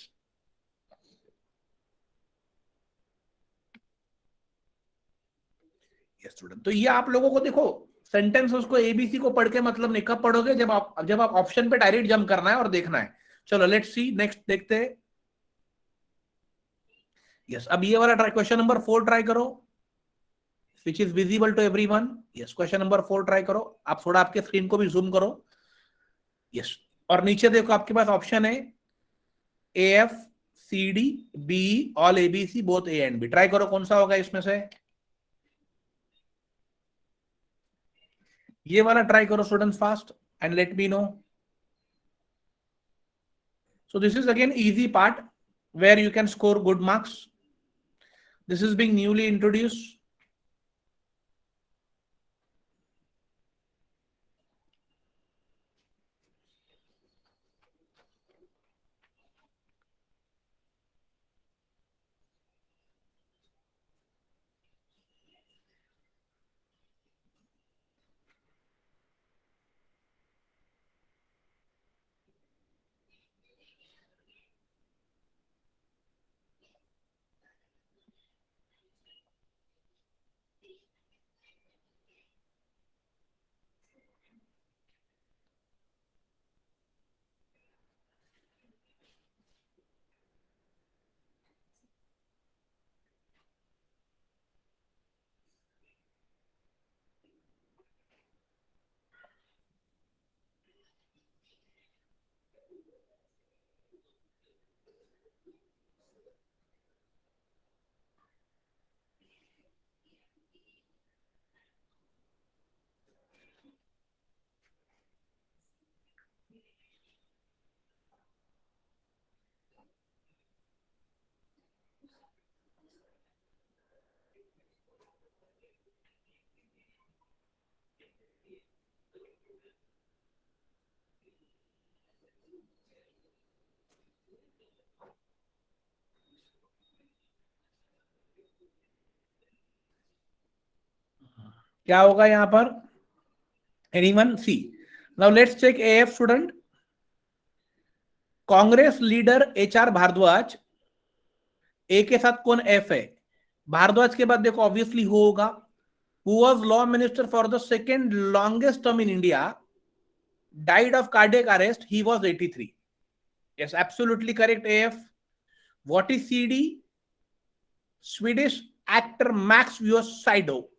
Yes student, तो ये आप लोगों को देखो सेंटेंस उसको एबीसी को पढ़ के मतलब नहीं, कब पढ़ोगे? जब आप ऑप्शन पे डायरेक्ट जंप करना है और देखना है। चलो लेट्स सी नेक्स्ट, देखते हैं। यस, अब ये वाला ट्राई, क्वेश्चन नंबर 4 ट्राई करो, which is visible to everyone। yes, question number 4 try करो, आप थोड़ा आपके स्क्रीन को भी जूम करो। यस, और नीचे देखो आपके पास ऑप्शन है A F C D B, all A B C, both A and B. Try करो कौन सा होगा इसमें से। ये वाला ट्राई करो students fast and let me know. So this is again easy part where you can score good marks. This is being newly introduced. क्या होगा यहाँ पर? Anyone? See. Now let's check AF student. Congress leader HR Bhardwaj. A के साथ कौन एफ है? भारद्वाज के बाद देखो ऑब्वियसली होगा. Who was law minister for the second longest term in India, died of cardiac arrest, he was 83. Yes, absolutely correct AF. What is CD? Swedish actor Max von Sydow,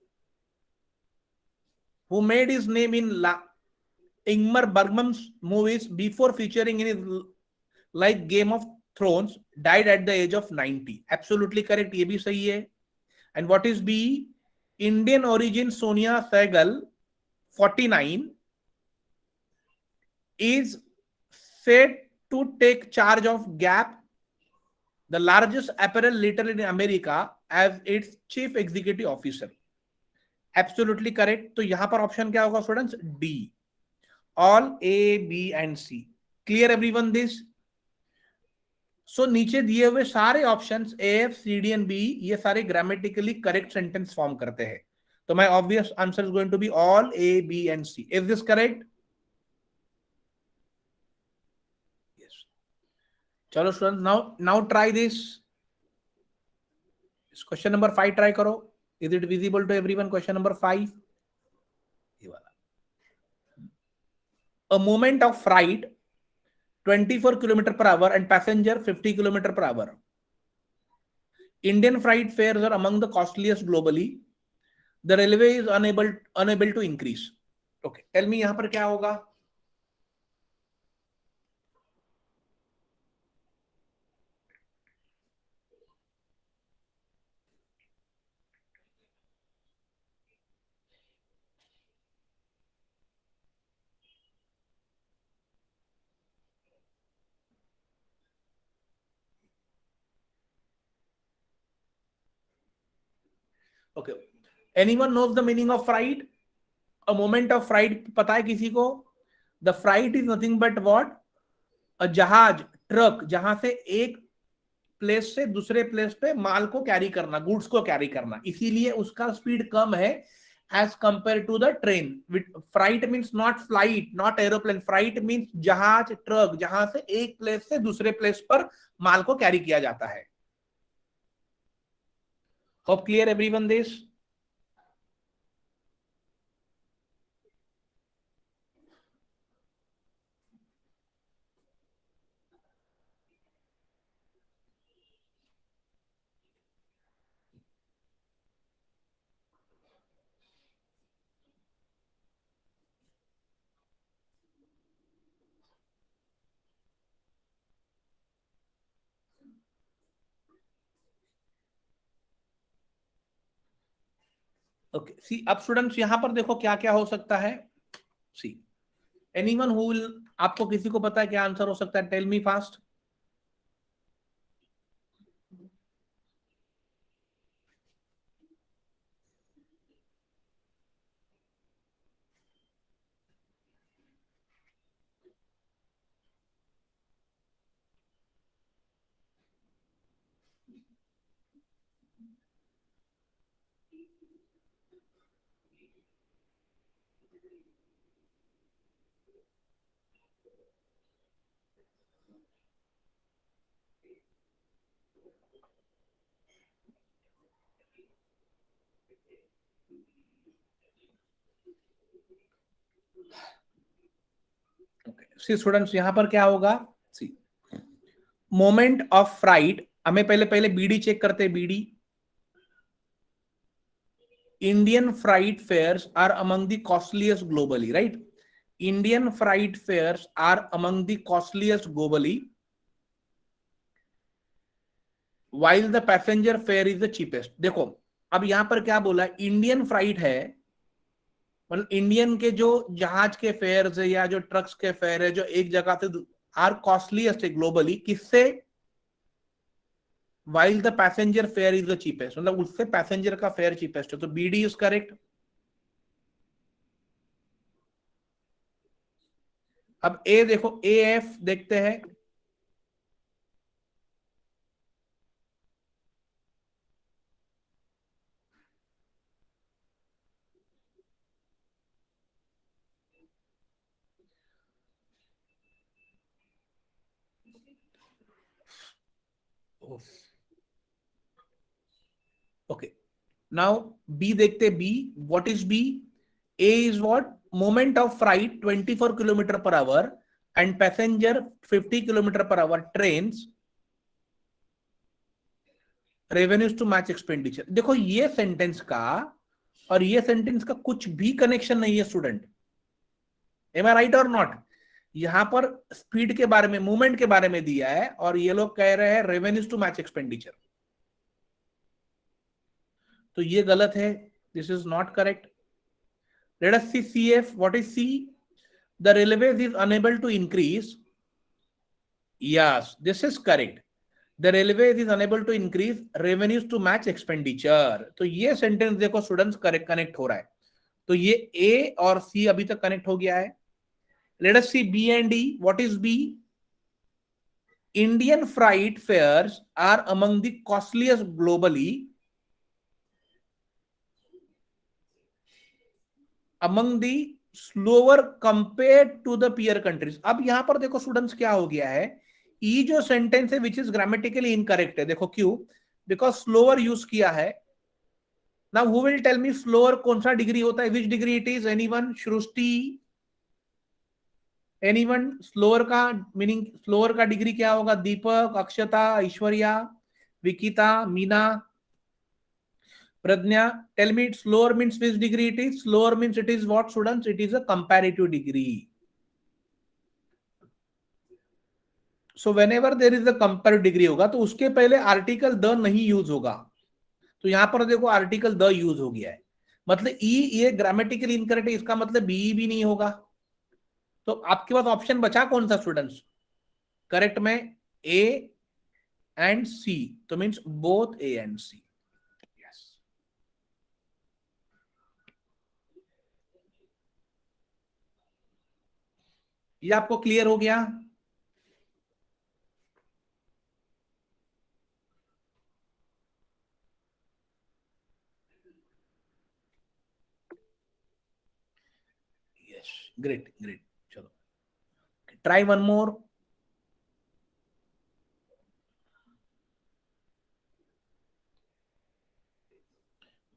who made his name in Ingmar Bergman's movies before featuring in his like Game of Thrones, died at the age of 90. Absolutely correct. ये भी सही है. And what is B? Indian origin Sonia Sehgal, 49, is said to take charge of Gap, the largest apparel retailer in America, as its chief executive officer. Absolutely correct. तो यहां पर ऑप्शन क्या होगा students? D. All A B and C. Clear everyone this? So नीचे दिए हुए सारे options A F C D and B, ये सारे ग्रामेटिकली करेक्ट सेंटेंस फॉर्म करते हैं. तो my obvious answer is going to be all A B and C. Is this correct? Yes. चलो student, now try this. Question number 5 try करो. Is it visible to everyone? Question number 5, ये वाला. A moment of freight 24 km per hour and passenger 50 km per hour. Indian freight fares are among the costliest globally. The railway is unable to increase. Okay, tell me यहाँ पर क्या होगा? Okay, anyone knows the meaning of freight? A moment of freight पता है किसी को? The freight is nothing but what? A जहाज, ट्रक, जहां से एक प्लेस से दूसरे प्लेस पे माल को कैरी करना, गुड्स को कैरी करना, इसीलिए उसका स्पीड कम है as compared to the train. Freight means not flight, not aeroplane. Freight means जहाज, ट्रक, जहां से एक प्लेस से दूसरे प्लेस पर माल को कैरी किया जाता है. Hope clear everyone this? Okay see. अब स्टूडेंट्स यहां पर देखो क्या क्या हो सकता है. सी एनीवन हु विल, आपको किसी को पता है क्या आंसर हो सकता है? Tell me fast. See students, यहां पर क्या होगा? सी मोमेंट ऑफ फ्राइट, हमें पहले पहले बीडी चेक करते हैं. BD, Indian freight fares are among the costliest globally, right? Indian freight fares are among the costliest globally while the passenger fare is the cheapest. देखो अब यहां पर क्या बोला, इंडियन फ्राइट है, मतलब इंडियन के जो जहाज के फेयर है या जो ट्रक्स के फेयर है जो एक जगह से आर कॉस्टलीस्ट है ग्लोबली, किससे? While the passenger fare is the cheapest, मतलब उससे पैसेंजर का फेयर चीपेस्ट है. तो बीडी इज करेक्ट. अब ए देखो, ए एफ देखते हैं. ओके, नाउ बी देखते. B, what is B? A is what? Moment of freight 24 kilometre per hour and passenger 50 kilometre per hour trains, revenues to match expenditure. देखो ये सेंटेंस का और ये सेंटेंस का कुछ भी कनेक्शन नहीं है स्टूडेंट. एम आई राइट और नॉट? यहां पर स्पीड के बारे में, मूवमेंट के बारे में दिया है और ये लोग कह रहे हैं रेवेन्यूज टू मैच एक्सपेंडिचर. तो ये गलत है. This is not correct. Let us see CF. What is C? The railways is unable to increase. Yes, this is correct. The railways is unable to increase revenues to match expenditure. तो ये सेंटेंस देखो स्टूडेंट्स करेक्ट कनेक्ट हो रहा है. तो ये ए और सी अभी तक कनेक्ट हो गया है. Let us see B and D. What is B? Indian freight fares are among the costliest globally among the slower compare to the peer countries. अब यहां पर देखो स्टूडेंट्स क्या हो गया है, ये जो सेंटेंस है विच इज ग्रामेटिकली इनकरेक्ट है. देखो क्यों? बिकॉज स्लोअर यूज किया है. Now who will tell me slower कौन सा डिग्री होता है? Which degree it is? Anyone? Srishti, anyone? Slower का मीनिंग, स्लोअर का डिग्री क्या होगा? Deepak, Akshata, Aishwarya, Vikita, Meena, Pragya, tell me slower means which degree it is? Slower means it is what students? It is a comparative degree. So whenever there is a comparative degree होगा तो उसके पहले आर्टिकल द नहीं यूज होगा. तो यहां पर देखो आर्टिकल द यूज हो गया है, मतलब ई ये ग्रामेटिकली इनकरेक्ट है, इसका मतलब बी भी नहीं होगा. तो आपके पास ऑप्शन बचा कौन सा स्टूडेंट्स करेक्ट में? A and C. तो means both A and C. ये आपको क्लियर हो गया? Yes, great great. चलो ट्राई वन मोर.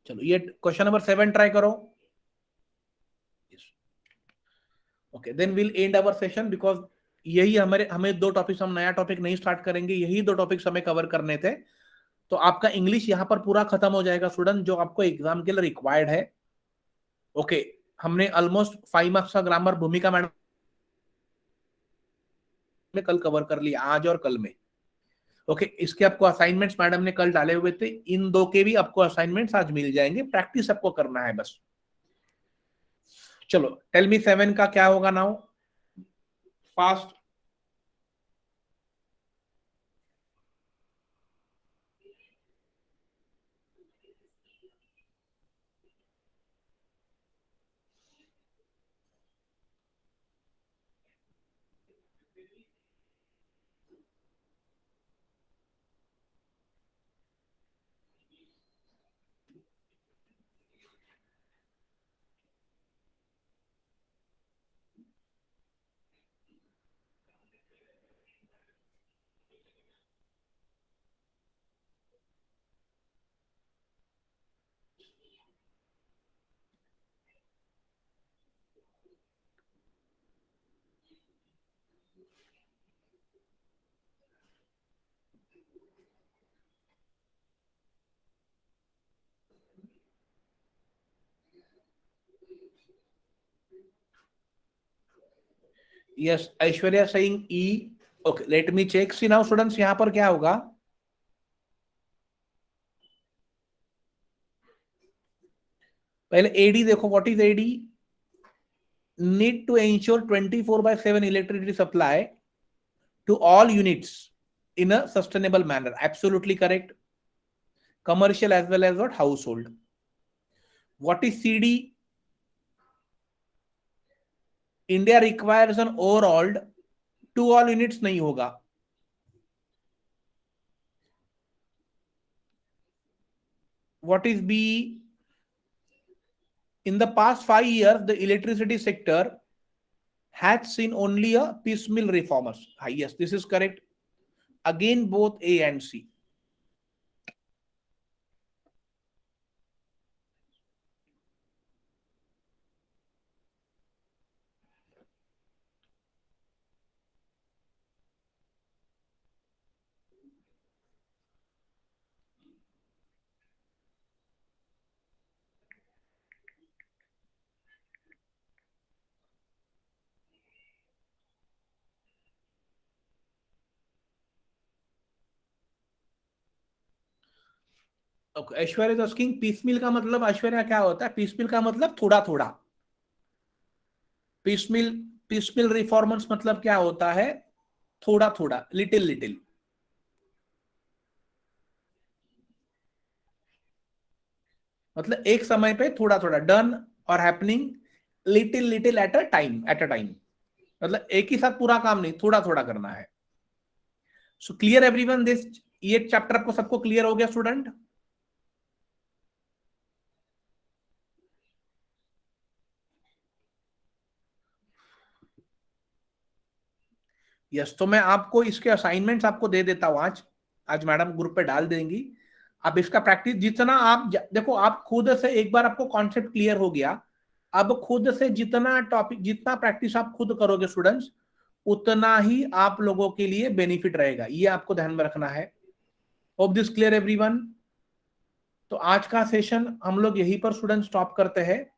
चलो ये क्वेश्चन नंबर 7 ट्राई करो. Okay, then will end our session because यही हमें दो टॉपिक्स, हम नया टॉपिक नहीं स्टार्ट करेंगे, यही दो टॉपिक्स हमें कवर करने थे. तो आपका इंग्लिश यहाँ पर पूरा खत्म हो जाएगा स्टूडेंट, जो आपको एग्जाम के लिए रिक्वायर्ड है. ओके, हमने ऑलमोस्ट 5 मार्क्स का ग्रामर भूमिका मैडम ने कल कवर कर लिया, आज और कल में. ओके, इसके आपको असाइनमेंट्स मैडम ने कल डाले हुए थे, इन दो के भी आपको असाइनमेंट्स आज मिल जाएंगे. प्रैक्टिस आपको करना है बस. चलो टेल मी 7 का क्या होगा now, fast. Yes, Aishwarya saying E. Okay, let me check. See now students, यहां पर क्या होगा, पहले एडी देखो, what is AD, need to ensure 24/7 electricity supply to all units in a sustainable manner. Absolutely correct. Commercial as well as what, household. What is CD? India requires an overall to all units नहीं होगा. What is B? In the past 5 years, the electricity sector has seen only a piecemeal reformers. Yes, this is correct. Again, both A and C. Okay, Aishwarya is asking piecemeal का मतलब, ऐश्वर्या क्या होता है पीसमिल का मतलब? थोड़ा थोड़ा। पीसमिल, पीसमिल रिफॉर्मर्स मतलब क्या होता है? थोड़ा थोड़ा, लिटिल लिटिल। मतलब एक समय पे थोड़ा थोड़ा, डन और happening little little at a time, at a time. मतलब एक ही साथ पूरा काम नहीं, थोड़ा थोड़ा करना है। So clear everyone this? ये चैप्टर आपको सबको क्लियर हो गया स्टूडेंट? यस, तो मैं आपको इसके असाइनमेंट्स आपको दे देता हूं आज। आज मैडम ग्रुप पे डाल देंगी। अब इसका प्रैक्टिस जितना आप देखो, आप खुद से एक बार आपको कॉन्सेप्ट क्लियर हो गया, अब खुद से जितना टॉपिक, जितना प्रैक्टिस आप खुद करोगे स्टूडेंट्स, उतना ही आप लोगों के लिए बेनिफिट रहेगा। ये आपको ध्यान में रखना है। Hope this clear everyone. तो आज का सेशन हम लोग यहीं पर स्टूडेंट स्टॉप करते हैं।